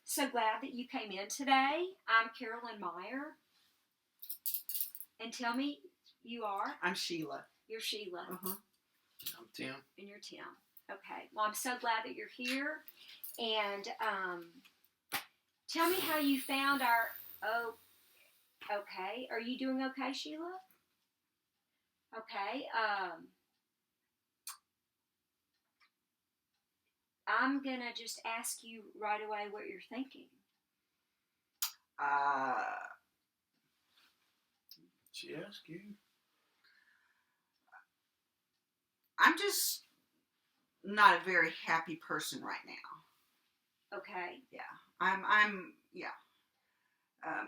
so glad that you came in today. I'm Carolyn Meyer. And tell me, you are? I'm Sheila. You're Sheila. Uh-huh. I'm Tim. And you're Tim. Okay. Well, I'm so glad that you're here. And tell me how you found our... Oh, okay. Are you doing okay, Sheila? Okay. I'm going to just ask you right away what you're thinking. She asked you. I'm just not a very happy person right now. Okay. Yeah.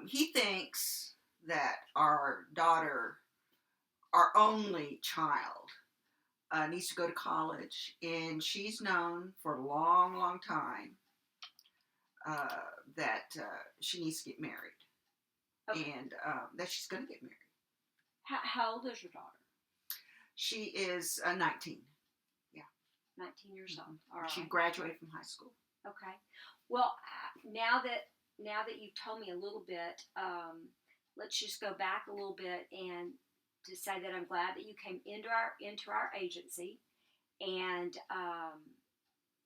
He thinks that our daughter, our only child, needs to go to college, and she's known for a long, long time that she needs to get married, and that she's going to get married. How old is your daughter? She is 19. Yeah. 19 years old. All right. She graduated from high school. Okay. Well, now that you've told me a little bit, let's just go back a little bit and to say that I'm glad that you came into our agency, and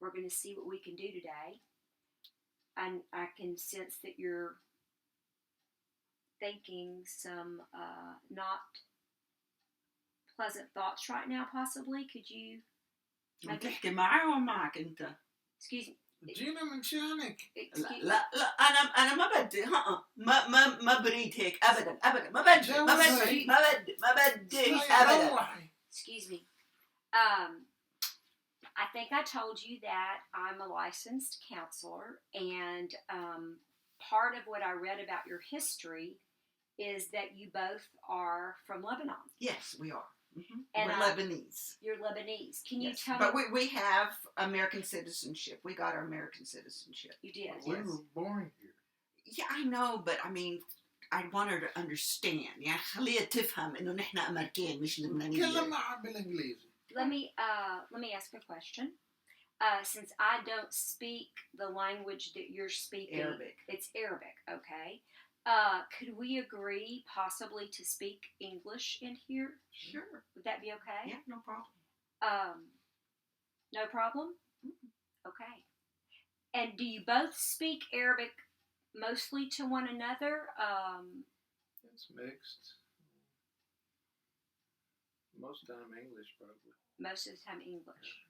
we're going to see what we can do today. And I can sense that you're thinking some not pleasant thoughts right now, possibly. Could you... Excuse me. جينا من شانك. لا أنا ما بدي ما بريد هيك أبدا ما بدي أبدا. Excuse me. I think I told you that I'm a licensed counselor, and part of what I read about your history is that you both are from Lebanon. Yes, we are. Mm-hmm. And we're Lebanese. You're Lebanese. Can you yes. tell but me? But we have American citizenship. We got our American citizenship. You did. We were born here. Yeah, I know, but I mean, I want her to understand. يعني خليها تفهم إنه نحن أمريكان مش لبنانيين. كلام معها بالإنجليزي. Let me ask a question. Since I don't speak the language that you're speaking, Arabic. It's Arabic, okay? Could we agree possibly to speak English in here? Sure. Would that be okay? Yeah, no problem. No problem? Okay. And do you both speak Arabic mostly to one another? It's mixed. Most of the time English, probably. Most of the time English.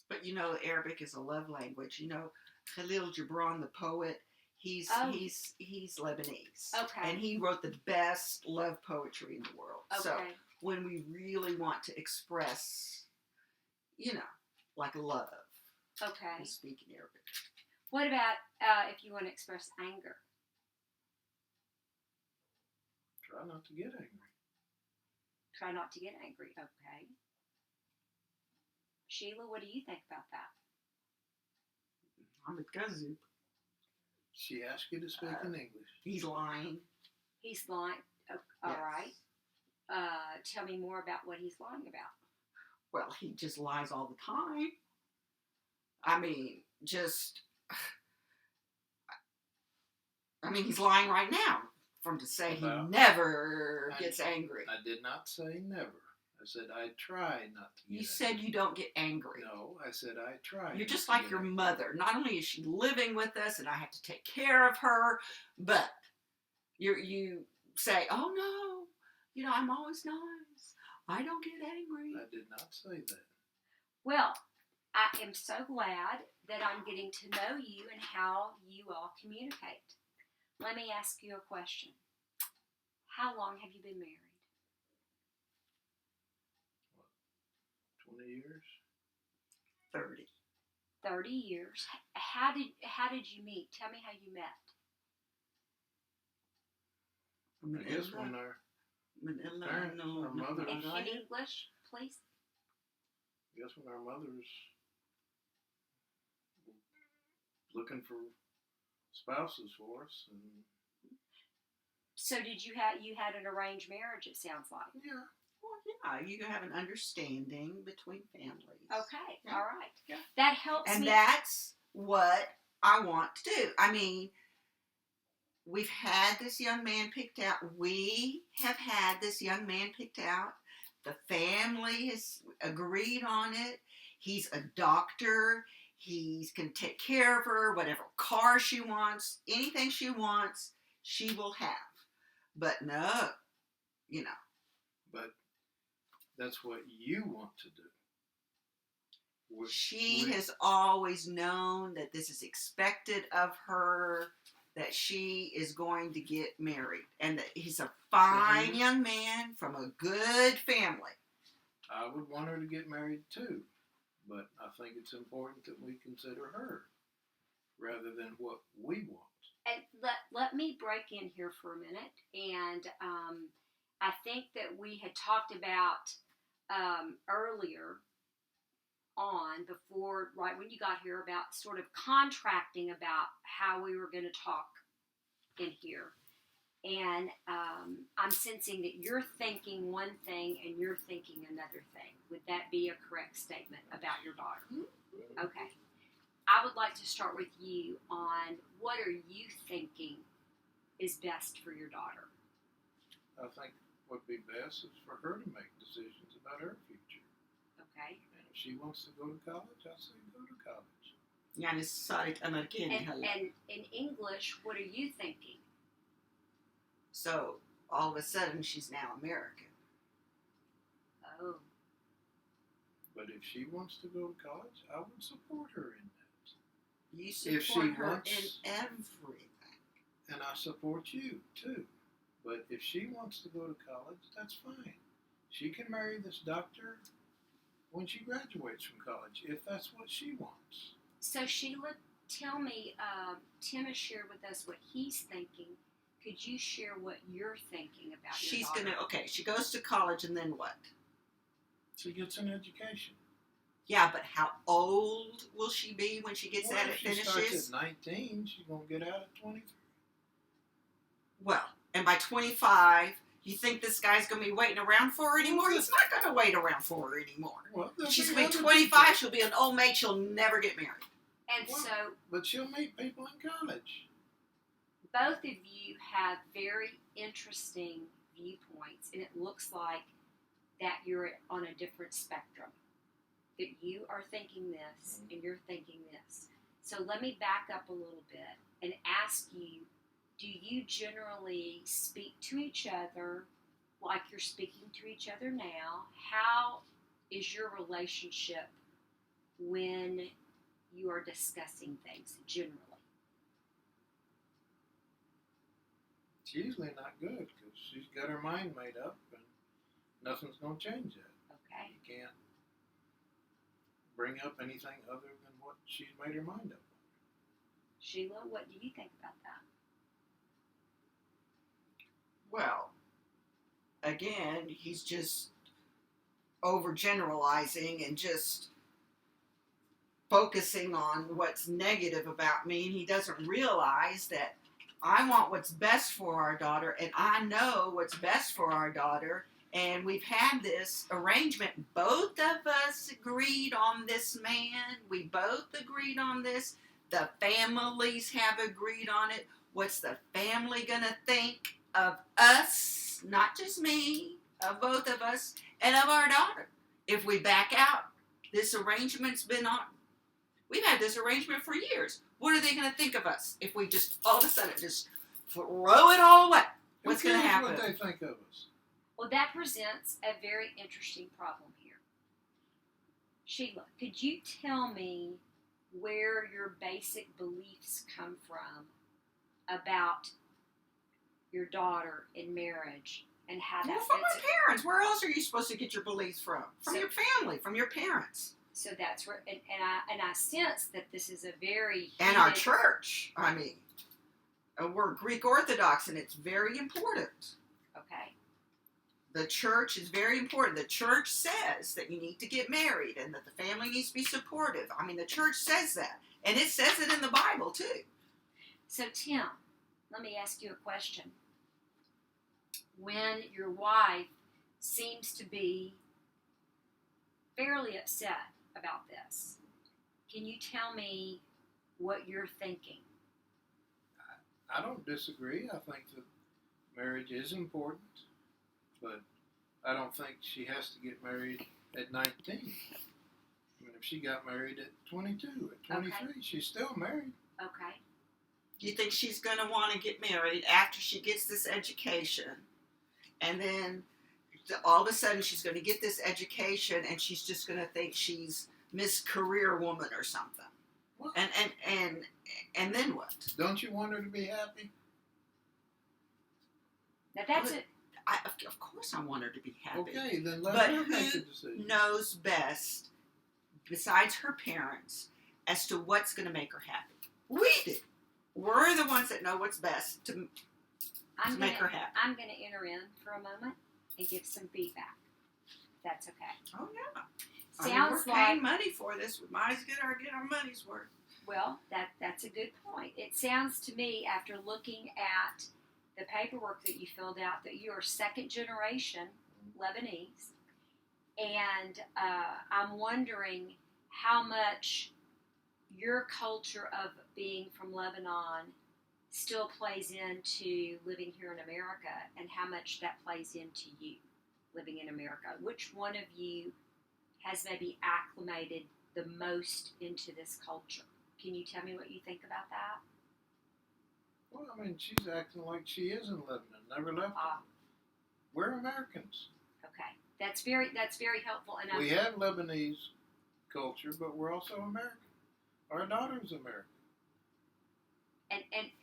But you know, Arabic is a love language. You know, Khalil Gibran, the poet, he's Lebanese. Okay. And he wrote the best love poetry in the world. Okay. So when we really want to express, you know, like love, okay, we speak in Arabic. What about if you want to express anger? Try not to get angry. Try not to get angry. Okay. Sheila, what do you think about that? I'm a cousin. She asked you to speak in English. He's lying. He's lying. Oh, all yes. right. Tell me more about what he's lying about. Well, he just lies all the time. I mean, he's lying right now. To say he never gets angry. I did not say never. I said I try not to get angry. You said you don't get angry. No, I said I try. You're just like your mother. Not only is she living with us and I have to take care of her, but you say, oh no, you know, I'm always nice. I don't get angry. I did not say that. Well, I am so glad that I'm getting to know you and how you all communicate. Let me ask you a question. How long have you been married? 20 years? 30. 30 years. How did you meet? Tell me how you met. I guess when our mothers... In English, please. I guess when our mothers looking for spouses for us. And so did you had an arranged marriage, it sounds like. Yeah. Well, yeah, you have an understanding between families. Okay, yeah. All right. Yeah. That helps and me. And that's what I want to do. I mean, we've had this young man picked out. We have had this young man picked out. The family has agreed on it. He's a doctor. He can take care of her, whatever car she wants, anything she wants, she will have. But no, you know. But that's what you want to do. She has always known that this is expected of her, that she is going to get married, and that he's a fine young man from a good family. I would want her to get married too, but I think it's important that we consider her rather than what we want. And let me break in here for a minute. And I think that we had talked about earlier on, before, right when you got here, about sort of contracting about how we were going to talk in here. And I'm sensing that you're thinking one thing and you're thinking another thing. Would that be a correct statement about your daughter? Mm-hmm. Okay. I would like to start with you on what are you thinking is best for your daughter? I think what would be best is for her to make decisions about her future. Okay. And if she wants to go to college, I say go to college. Yani sahip Amerika'ya And in English, what are you thinking? So all of a sudden she's now American. Oh. But if she wants to go to college, I would support her in that. You support if she her wants, in everything. And I support you too. But if she wants to go to college, that's fine. She can marry this doctor when she graduates from college, if that's what she wants. So Sheila, tell me, Tim has shared with us what he's thinking. Could you share what you're thinking about your daughter? She goes to college and then what? She gets an education. Yeah, but how old will she be when she gets that and finishes? If she starts at 19, she's going to get out at 23. Well, and by 25, you think this guy's going to be waiting around for her anymore? He's not going to wait around for her anymore. Well, she's going to be 25, she'll be an old maid, she'll never get married. And so... But she'll meet people in college. Both of you have very interesting viewpoints, and it looks like that you're on a different spectrum. That you are thinking this, and you're thinking this. So let me back up a little bit and ask you, do you generally speak to each other like you're speaking to each other now? How is your relationship when you are discussing things generally? It's usually not good because she's got her mind made up and nothing's going to change that. Okay. You can't bring up anything other than what she's made her mind up on. Sheila, what do you think about that? Well, again, he's just overgeneralizing and just focusing on what's negative about me, and he doesn't realize that I want what's best for our daughter, and I know what's best for our daughter, and we've had this arrangement. Both of us agreed on this man. We both agreed on this. The families have agreed on it. What's the family going to think of us, not just me, of both of us, and of our daughter? If we back out, this arrangement's been on. We've had this arrangement for years. What are they going to think of us if we just all of a sudden just throw it all away? What's going to happen? What they think of us. Well, that presents a very interesting problem here. Sheila, could you tell me where your basic beliefs come from about your daughter in marriage and how that from fits? my parents. Where else are you supposed to get your beliefs from? From your family, from your parents. So that's where, and I sense that this is a very and our church. I mean, we're Greek Orthodox, and it's very important. Okay. The church is very important. The church says that you need to get married and that the family needs to be supportive. I mean, the church says that, and it says it in the Bible too. So Tim, let me ask you a question. When your wife seems to be fairly upset about this, can you tell me what you're thinking. I don't disagree. I think that marriage is important, but I don't think she has to get married at 19. I mean, if she got married at 22, at 23, Okay. she's still married. Okay. Do you think she's going to want to get married after she gets this education, and then all of a sudden she's going to get this education and she's just going to think she's Miss Career Woman or something? What? And then what? Don't you want her to be happy? Now that's Well, it. Of course I want her to be happy. Okay, then let But her make who the decision. knows best, besides her parents, as to what's going to make her happy? We do. We're the ones that know what's best to make her happy. I'm gonna enter in for a moment and give some feedback. That's okay. Oh yeah. Sounds we're like paying money for this. We might as well get our money's worth. well, that's a good point. It sounds to me, after looking at the paperwork that you filled out, that you are second generation Lebanese, and I'm wondering how much your culture of being from Lebanon still plays into living here in America, and how much that plays into you living in America. Which one of you has maybe acclimated the most into this culture? Can you tell me what you think about that? Well, I mean, she's acting like she is in Lebanon, never left it. We're Americans. Okay, that's very helpful. And We have Lebanese culture, but we're also American. Our daughter's American.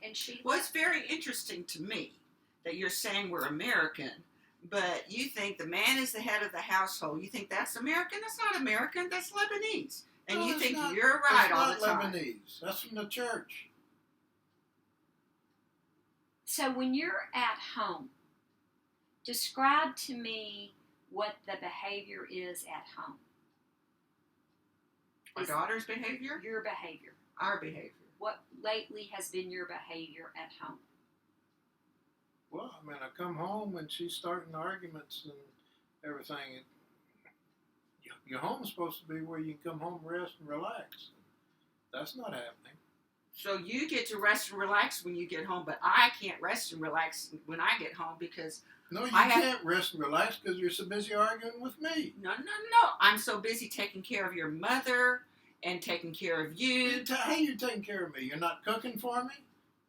and she. Well, it's very interesting to me that you're saying we're American, but you think the man is the head of the household. You think that's American? That's not American. That's Lebanese. And No, you it's think not- you're right all That's the not time. Lebanese. That's from the church. So when you're at home, describe to me what the behavior is at home. Our daughter's behavior, Your behavior. our behavior. What lately has been your behavior at home? Well, I mean, I come home and she's starting arguments and everything. Your home's supposed to be where you can come home, rest, and relax. That's not happening. So you get to rest and relax when you get home, but I can't rest and relax when I get home because No, you I have- can't rest and relax because you're so busy arguing with me. no. I'm so busy taking care of your mother and taking care of you. How you taking care of me? You're not cooking for me?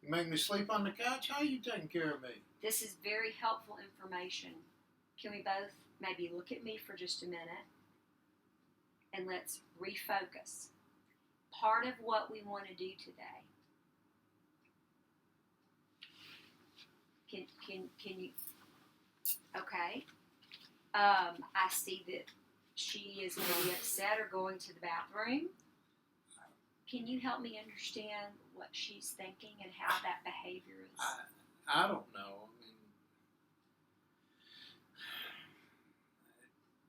You make me sleep on the couch? How you taking care of me? This is very helpful information. Can we both maybe look at me for just a minute and let's refocus? Part of what we want to do today. Can you? Okay. I see that she is maybe upset or going to the bathroom. Can you help me understand what she's thinking and how that behavior is? I don't know. I mean,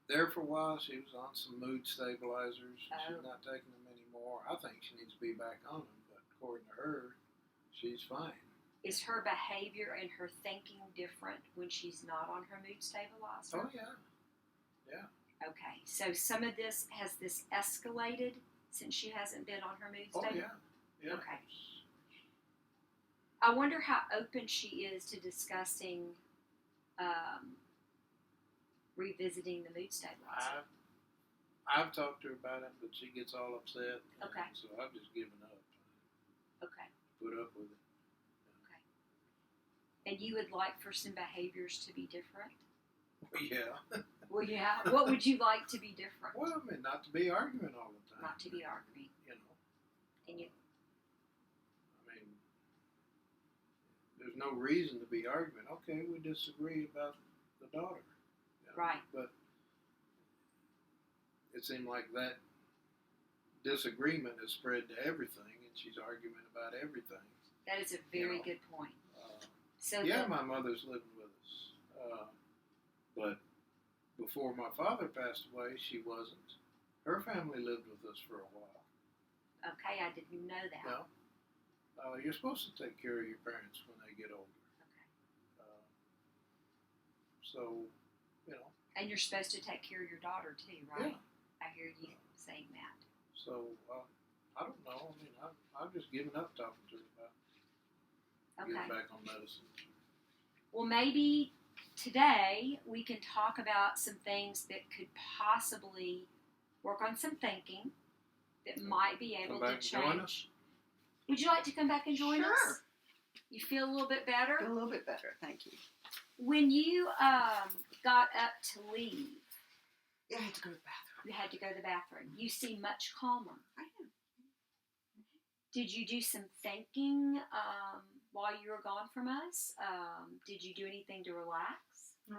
there for a while she was on some mood stabilizers. She's not taking them anymore. I think she needs to be back on them, but according to her, she's fine. Is her behavior and her thinking different when she's not on her mood stabilizer? Oh, yeah. Okay, so some of this, has this escalated since she hasn't been on her mood Oh, stabilizer? yeah. Okay. I wonder how open she is to discussing revisiting the mood stabilizer. I've talked to her about it, but she gets all upset. Okay. So I've just given up. Okay. Put up with it. And you would like for some behaviors to be different? Yeah. Well, yeah. What would you like to be different? Well, I mean, not to be arguing all the time. Not to be arguing. You know. And you, I mean, there's no reason to be arguing. Okay, we disagree about the daughter. You know, right. But it seemed like that disagreement has spread to everything, and she's arguing about everything. That is a very good point. So yeah, my mother's living with us. But before my father passed away, she wasn't. Her family lived with us for a while. Okay, I didn't know that. No. You're supposed to take care of your parents when they get older. Okay. So, you know. And you're supposed to take care of your daughter too, right? Yeah. I hear you saying that. So I don't know. I mean, I've just given up talking to her about Okay. getting back on medicine. Well, maybe today we can talk about some things that could possibly work on some thinking that might be able Come to back and join us? change. Would you like to come back and join Sure. us? You feel a little bit better? A little bit better, thank you. When you got up to leave, Yeah, I had to go to the bathroom. you had to go to the bathroom. You seem much calmer. I am. Did you do some thinking while you were gone from us? Did you do anything to relax? No.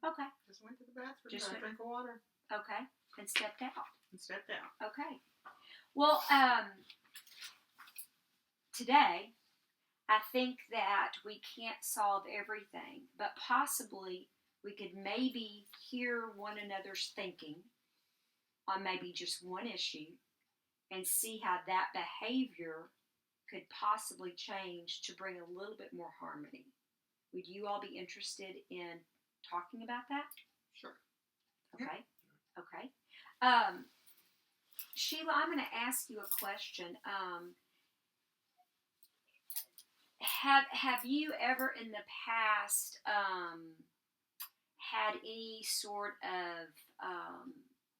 Okay. Just went to the bathroom, Just got a drink of water, Okay. And stepped out. and stepped out. Okay. Well, today, I think that we can't solve everything, but possibly we could maybe hear one another's thinking on maybe just one issue and see how that behavior could possibly change to bring a little bit more harmony. Would you all be interested in talking about that? Sure. Okay. Okay. Sheila, I'm going to ask you a question. Have you ever in the past had any sort of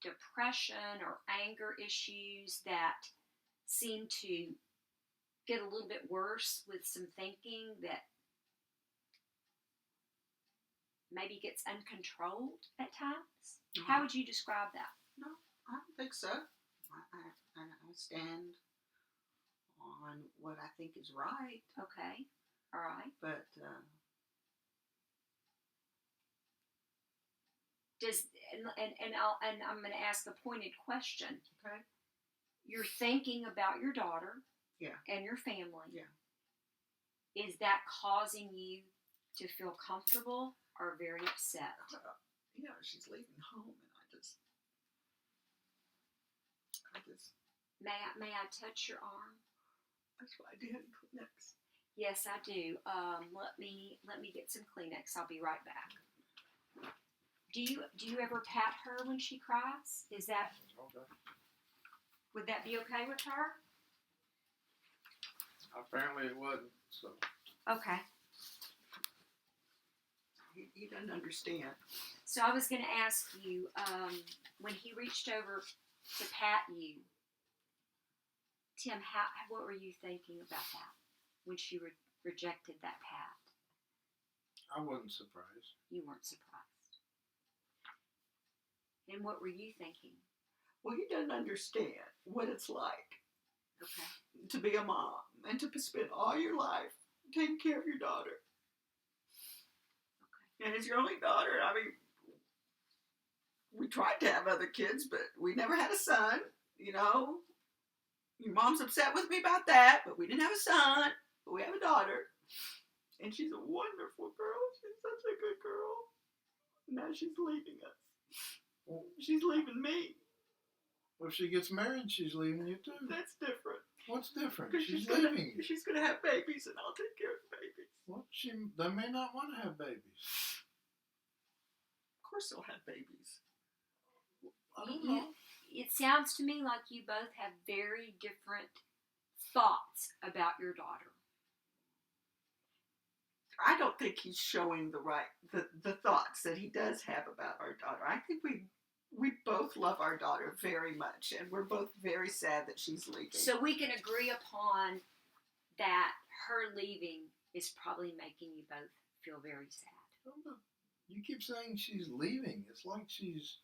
depression or anger issues that seem to get a little bit worse with some thinking that maybe gets uncontrolled at times? How would you describe that? No, I don't think so. I stand on what I think is right, Okay. All right. but And I'm going to ask a pointed question. okay. You're thinking about your daughter, Yeah. and your family. Yeah. Is that causing you to feel comfortable or very upset? She's leaving home, and I just. May I touch your arm? That's what I did next. Yes, I do. Let me get some Kleenex. I'll be right back. Do you ever pat her when she cries? Is that Okay. Would that be okay with her? Apparently it wasn't. So Okay. He doesn't understand. So I was going to ask you, when he reached over to pat you, Tim, what were you thinking about that when she rejected that pat? I wasn't surprised. You weren't surprised. And what were you thinking? Well, he doesn't understand what it's like Okay. to be a mom and to spend all your life taking care of your daughter. Okay. And it's your only daughter. I mean, we tried to have other kids, but we never had a son, Your mom's upset with me about that, but we didn't have a son, but we have a daughter. And she's a wonderful girl. She's such a good girl. Now she's leaving us. Well, She's leaving me. if she gets married, she's leaving you too. That's different. What's different? Because She's gonna, leaving you. She's going to have babies, and I'll take care of the babies. Well, they may not want to have babies. Of course they'll have babies. I don't know. It sounds to me like you both have very different thoughts about your daughter. I don't think he's showing the thoughts that he does have about our daughter. I think we both love our daughter very much, and we're both very sad that she's leaving. So we can agree upon that her leaving is probably making you both feel very sad. You keep saying she's leaving. It's like she's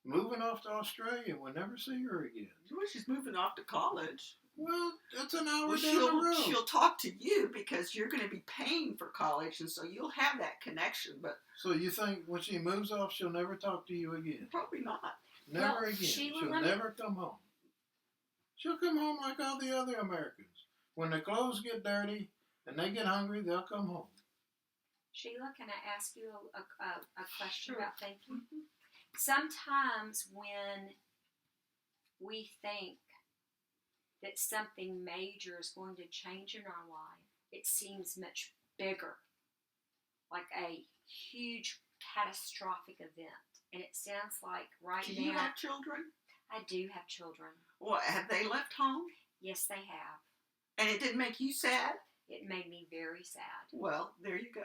moving off to Australia. We'll never see her again. Well, she's moving off to college. Well, that's an hour Well, down the road. she'll talk to you because you're going to be paying for college, and so you'll have that connection. But So you think when she moves off, she'll never talk to you again? probably not. Never Well, again. Sheila, She'll never come home. She'll come home like all the other Americans. When their clothes get dirty and they get hungry, they'll come home. Sheila, can I ask you a question Sure. about thinking? Mm-hmm. Sometimes when we think that something major is going to change in our life, it seems much bigger, like a huge catastrophic event. And it sounds like right Do now, you have children? I do have children. Well, have they left home? Yes, they have. And it didn't make you sad? It made me very sad. Well, there you go.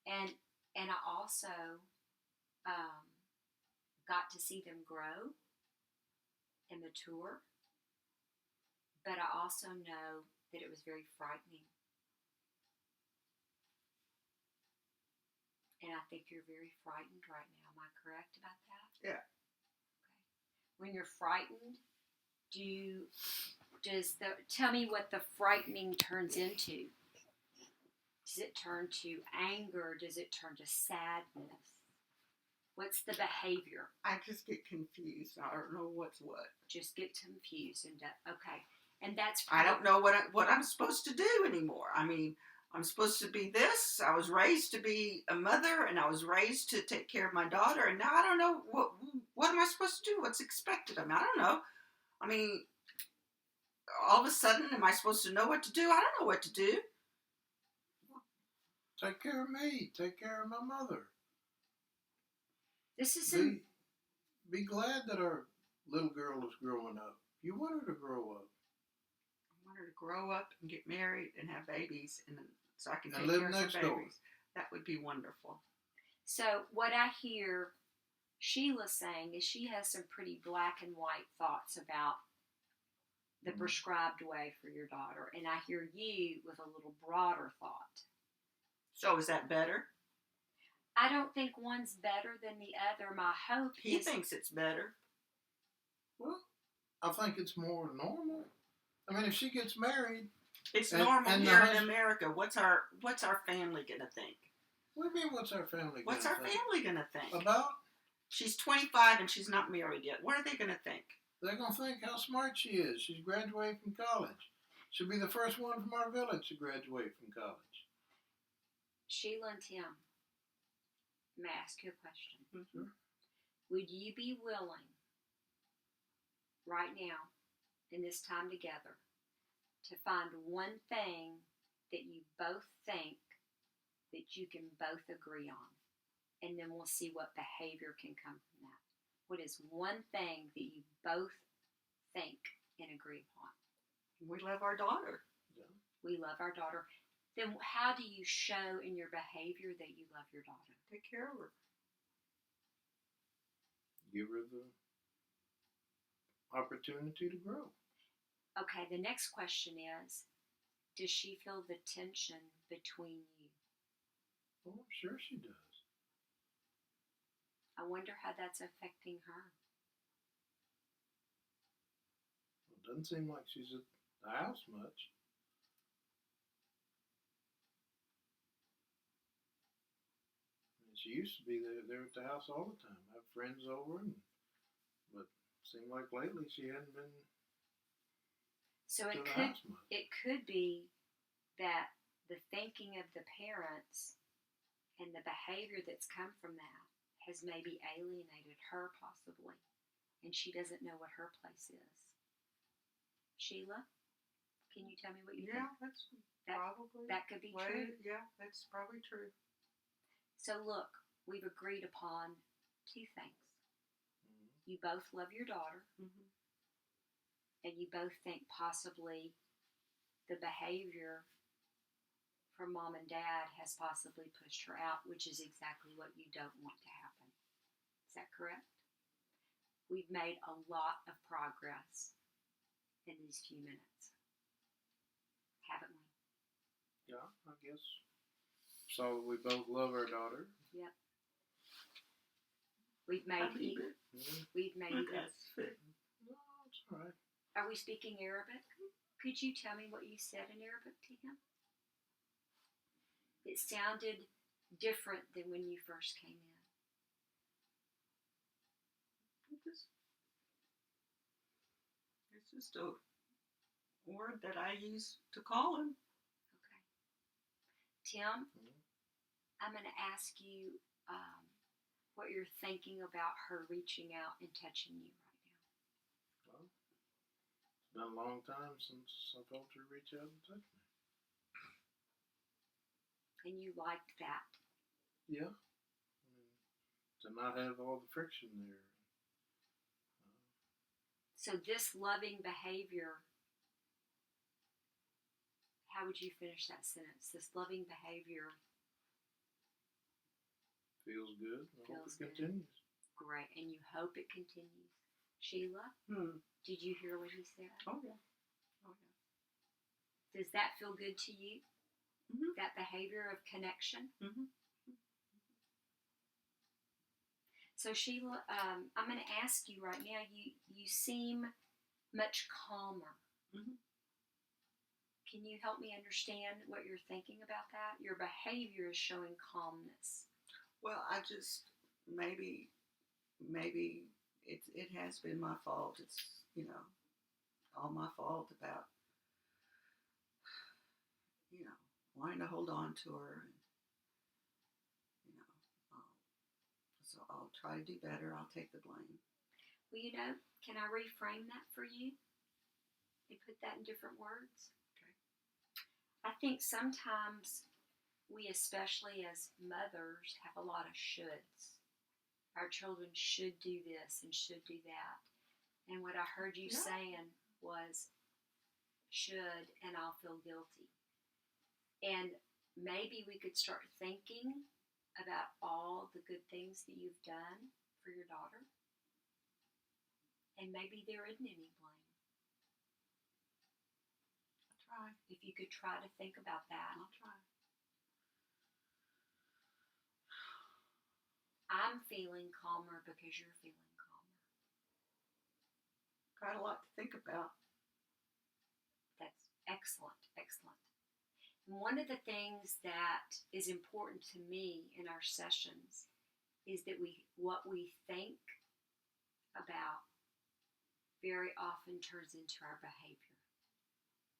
And I also got to see them grow and mature. But I also know that it was very frightening. And I think you're very frightened right now. Am I correct about that? Yeah. Okay. When you're frightened, tell me what the frightening turns into? Does it turn to anger? Does it turn to sadness? What's the behavior? I just get confused. I don't know what's what. Just get confused and okay. And that's I don't know what I'm supposed to do anymore. I mean, I'm supposed to be this. I was raised to be a mother, and I was raised to take care of my daughter, and now I don't know what am I supposed to do? What's expected of me? I don't know. I mean, all of a sudden, am I supposed to know what to do? I don't know what to do. Take care of me. Take care of my mother. This is Be glad that our little girl is growing up. You want her to grow up. I want her to grow up and get married and have babies, and so I can take live care of next her door. babies. That would be wonderful. So what I hear Sheila saying is she has some pretty black and white thoughts about the prescribed way for your daughter, and I hear you with a little broader thought. So is that better? I don't think one's better than the other. My hope He is thinks it's better. Well, I think it's more normal. I mean, if she gets married, It's And- normal and the here in husband- America. What's our family gonna think? what do you mean? What's our family? What's gonna our think? family gonna think? About? She's 25 and she's not married yet. What are they gonna think? They're gonna think how smart she is. She's graduating from college. She'll be the first one from our village to graduate from college. Sheila and Tim. May I ask you a question? Sure. Would you be willing, right now, in this time together, to find one thing that you both think that you can both agree on? And then we'll see what behavior can come from that. What is one thing that you both think and agree upon? We love our daughter. We love our daughter. Then how do you show in your behavior that you love your daughter? Take care of her. Give her the opportunity to grow. Okay, the next question is, does she feel the tension between you? Oh, I'm sure she does. I wonder how that's affecting her. It doesn't seem like she's at the house much. And she used to be there at the house all the time. Have friends over, but it seemed like lately she hadn't been So to the house much. it could be that the thinking of the parents and the behavior that's come from that has maybe alienated her possibly, and she doesn't know what her place is. Sheila, can you tell me what you Yeah, think? that's That- probably That could be true. Yeah, that's probably true. So look, we've agreed upon two things. Mhm. You both love your daughter, Mm-hmm. and you both think possibly the behavior from mom and dad has possibly pushed her out, which is exactly what you don't want to happen. Is that correct? We've made a lot of progress in these few minutes, haven't we? Yeah, I guess. So we both love our daughter. Yep. We've made we've made No, it's all right. Are we speaking Arabic? Could you tell me what you said in Arabic to him? It sounded different than when you first came in. It's just a word that I use to call him. Okay. Tim, Mhm. I'm going to ask you what you're thinking about her reaching out and touching you right now. Well, it's been a long time since I told her to reach out and touch me. And you liked that. Yeah. I mean, to not have all the friction there. So this loving behavior, how would you finish that sentence? This loving behavior Feels good. I hope feels it good. continues. Great, and you hope it continues. Sheila, did you hear what he said? Oh yeah. Oh yeah. Does that feel good to you? Mhm. That behavior of connection? Mhm. So Sheila, I'm going to ask you right now. You seem much calmer. Mhm. Can you help me understand what you're thinking about that? Your behavior is showing calmness. Well, I just maybe it has been my fault. It's all my fault about wanting to hold on to her, and you know, so I'll try to do better. I'll take the blame. Well, can I reframe that for you and put that in different words? Okay. I think sometimes we, especially as mothers, have a lot of shoulds. Our children should do this and should do that. And what I heard you saying was, should, and I'll feel guilty. And maybe we could start thinking about all the good things that you've done for your daughter. And maybe there isn't any blame. I'll try. If you could try to think about that. I'll try. I'm feeling calmer because you're feeling calmer. Got a lot to think about. That's excellent, excellent. And one of the things that is important to me in our sessions is that what we think about very often turns into our behavior.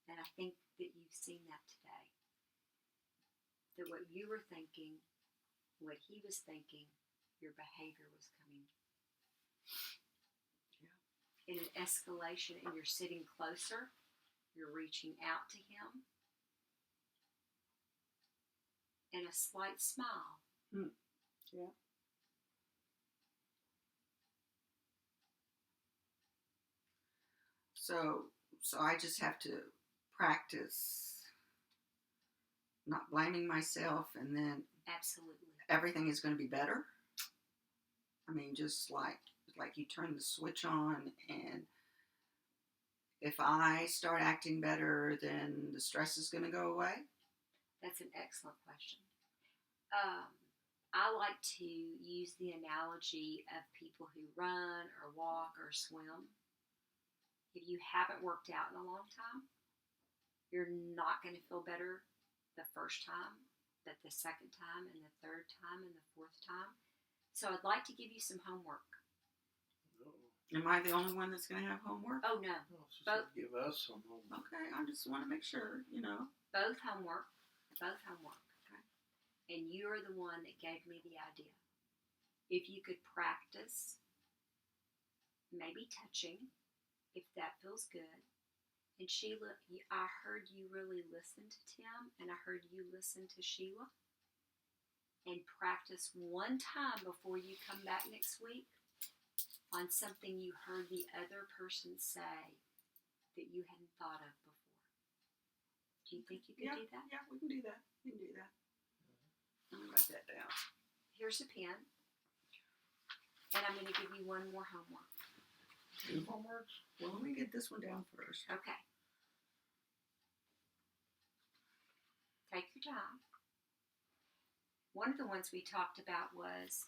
And I think that you've seen that today. That what you were thinking, what he was thinking, your behavior was coming. Yeah. In an escalation, and you're sitting closer, you're reaching out to him, and a slight smile. Yeah. So I just have to practice not blaming myself, and then Absolutely. everything is going to be better. I mean, just like you turn the switch on, and if I start acting better, then the stress is going to go away. That's an excellent question. I like to use the analogy of people who run or walk or swim. If you haven't worked out in a long time, you're not going to feel better the first time, but the second time, and the third time, and the fourth time. So I'd like to give you some homework. Am I the only one that's going to have homework? Oh, no. Both give us some homework. Okay, I just want to make sure, Both homework. Okay. And you're the one that gave me the idea. If you could practice, maybe touching, if that feels good. And Sheila, I heard you really listen to Tim, and I heard you listen to Sheila. And practice one time before you come back next week on something you heard the other person say that you hadn't thought of before. Do you think you could do that? Yeah, we can do that. Let me write that down. Here's a pen. And I'm going to give you one more homework. 2 homeworks? Well, let me get this one down first. Okay. Take your time. One of the ones we talked about was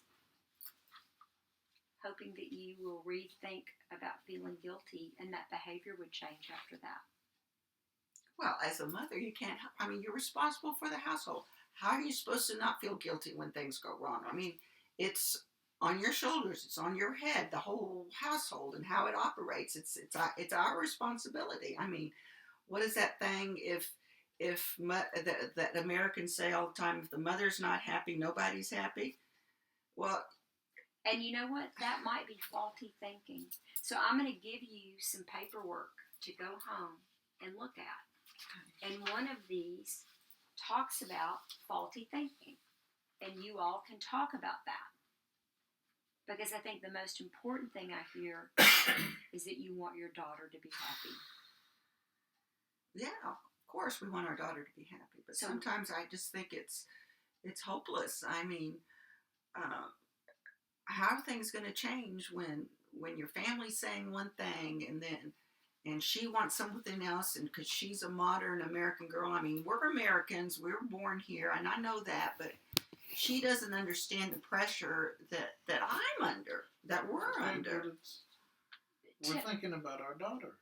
hoping that you will rethink about feeling guilty, and that behavior would change after that. Well, as a mother, you can't help. I mean, you're responsible for the household. How are you supposed to not feel guilty when things go wrong? I mean, it's on your shoulders. It's on your head. The whole household and how it operates. It's our responsibility. I mean, what is that thing? That Americans say all the time, if the mother's not happy, nobody's happy. Well, and you know what? That might be faulty thinking. So I'm going to give you some paperwork to go home and look at. And one of these talks about faulty thinking. And you all can talk about that. Because I think the most important thing I hear is that you want your daughter to be happy. Yeah, of course we want our daughter to be happy, but So- sometimes I just think it's hopeless. I mean, how are things going to change when your family's saying one thing and she wants something else, and because she's a modern American girl. I mean, we're Americans, we were born here, and I know that, but she doesn't understand the pressure that I'm under, that we're Okay, under. but we're thinking about our daughter.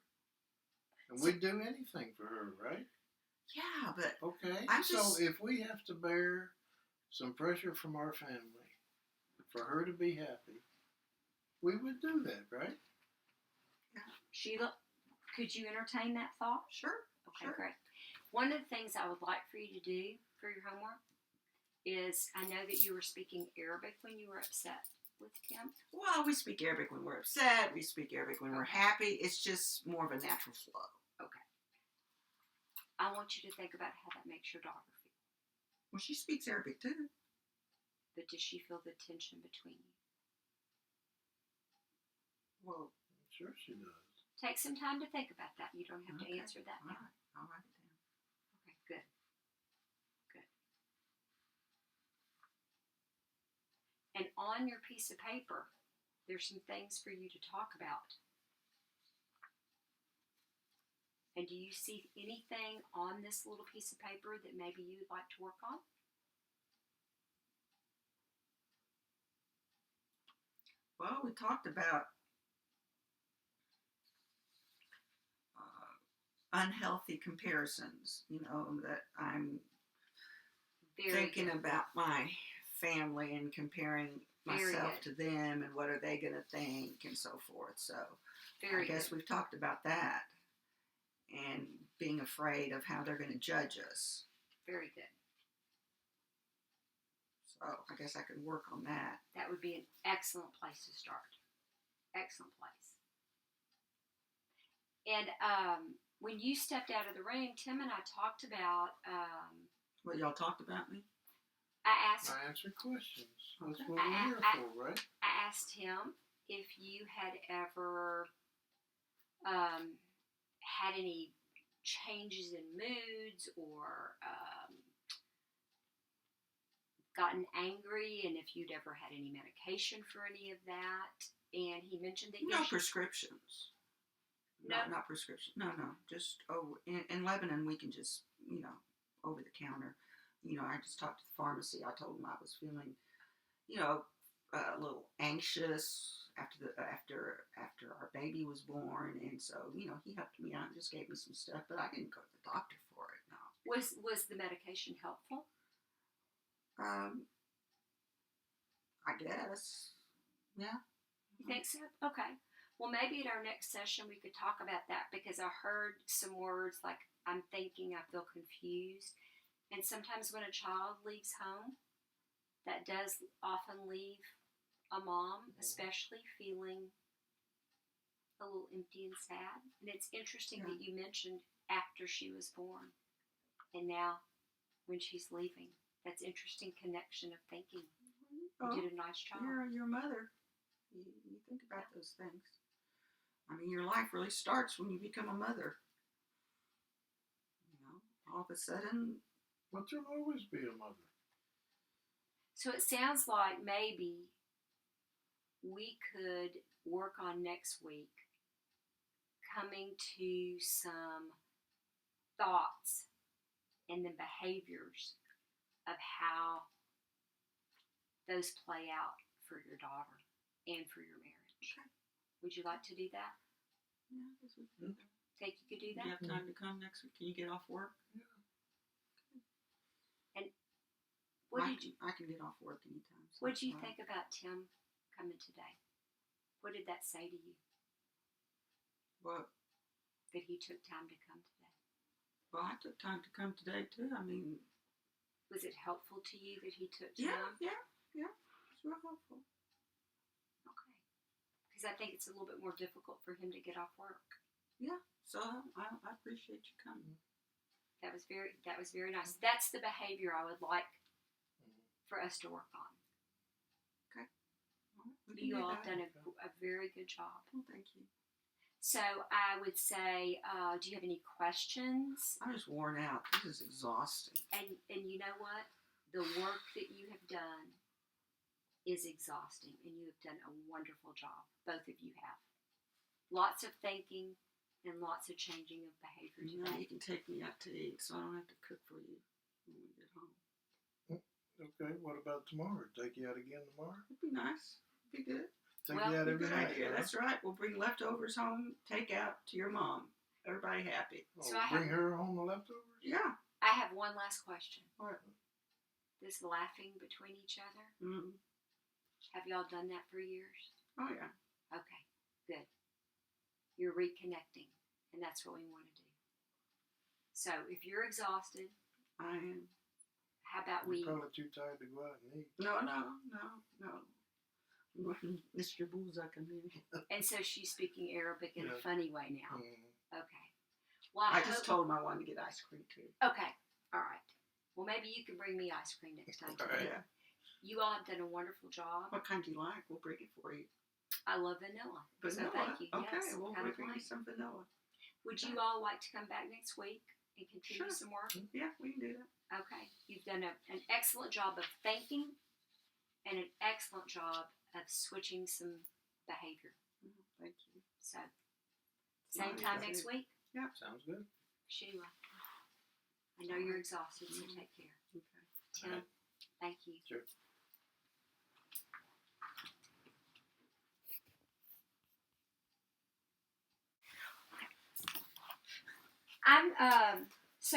And we'd do anything for her, right? Yeah, but Okay. I'm So just- if we have to bear some pressure from our family for her to be happy, we would do that, right? Sheila, could you entertain that thought? sure. Okay, Sure. great. One of the things I would like for you to do for your homework is, I know that you were speaking Arabic when you were upset with Tim. Well, we speak Arabic when we're upset. We speak Arabic when we're happy. It's just more of a natural flow. I want you to think about how that makes your daughter feel. Well, she speaks Arabic too. But does she feel the tension between you? Well, I'm sure she does. Take some time to think about that. You don't have to okay. answer that All now. right. I'll write it down. Okay, good. Good. And on your piece of paper, there's some things for you to talk about. And do you see anything on this little piece of paper that maybe you would like to work on? Well, we talked about unhealthy comparisons. You know, that I'm Very thinking good. about my family and comparing Very myself good. to them and what are they going to think and so forth. So Very I guess good. we've talked about that and being afraid of how they're going to judge us. Very good. So I guess I could work on that. That would be an excellent place to start. Excellent place. And when you stepped out of the room, Tim and I talked about, What y'all talked about me? I asked I answer questions. That's Okay. what we're here for, right? I asked him if you had ever had any changes in moods or gotten angry, and if you'd ever had any medication for any of that. And he mentioned that No you prescriptions. No? Not prescription. No. Just in Lebanon we can just over the counter. I just talked to the pharmacy. I told them I was feeling, a little anxious after our baby was born, and so he helped me out and just gave me some stuff. But I didn't go to the doctor for it. No. was the medication helpful? I guess. Yeah. You think so? Okay. Well, maybe at our next session we could talk about that, because I heard some words like I'm thinking, I feel confused. And sometimes when a child leaves home, that does often leave a mom, especially, feeling a little empty and sad. And it's interesting that you mentioned after she was born and now when she's leaving. That's interesting connection of thinking. You did a nice job. You're a mother. You think about those things. I mean, your life really starts when you become a mother. All of a sudden. But you'll always be a mother. So it sounds like maybe we could work on next week coming to some thoughts and the behaviors of how those play out for your daughter and for your marriage. Okay. Would you like to do that? Yeah, I guess we can do that. Think you could do Do that? you have time to come next week? Can you get off work? I can get off work anytime. So What did you it's think about Tim coming today? What did that say to you? What? That he took time to come today? Well, I took time to come today too. I mean, Was it helpful to you that he took yeah. time? It's real helpful. Okay. Because I think it's a little bit more difficult for him to get off work. Yeah. So I appreciate you coming. That was very nice. That's the behavior I would like for us to work on. Okay. All right, we can You do all that. have done a very good job. Well, thank you. So I would say, do you have any questions? I'm just worn out. This is exhausting. And you know what? The work that you have done is exhausting, and you have done a wonderful job. Both of you have. Lots of thinking and lots of changing of behavior Now today. you can take me out to eat, so I don't have to cook for you when we get home. Okay, what about tomorrow? Take you out again tomorrow? It'd be nice. It'd be good. Take Well, you out Good every night. idea. huh? That's right. We'll bring leftovers home. Take out to your mom. Everybody happy. Oh, So I bring have- her home the leftovers? Yeah. I have one last question. What? This laughing between each other, Mm. have y'all done that for years? Oh yeah. Okay, good. You're reconnecting, and that's what we want to do. So if you're exhausted, I am. how about You're we? probably too tired to go out and eat. No. Mr. Boozakamin. And so she's speaking Arabic in a Yeah. funny way now. Mm. Okay. Well, I just told him I wanted to get ice cream too. Okay. All right. Well, maybe you can bring me ice cream next time. All right. Yeah. You all have done a wonderful job. What kind do you like? We'll bring it for you. I love vanilla. Vanilla. So thank you. Okay, Yes, we'll kind of bring you plain. some vanilla. Would you all like to come back next week and continue Sure. some work? Yeah, we can do that. Okay. You've done an excellent job of thinking and an excellent job of switching some behavior. Thank you. So, same time next week, Sounds good. Sheila. I know you're exhausted, so take care. Okay. Tim, All right. thank you. Sure. I'm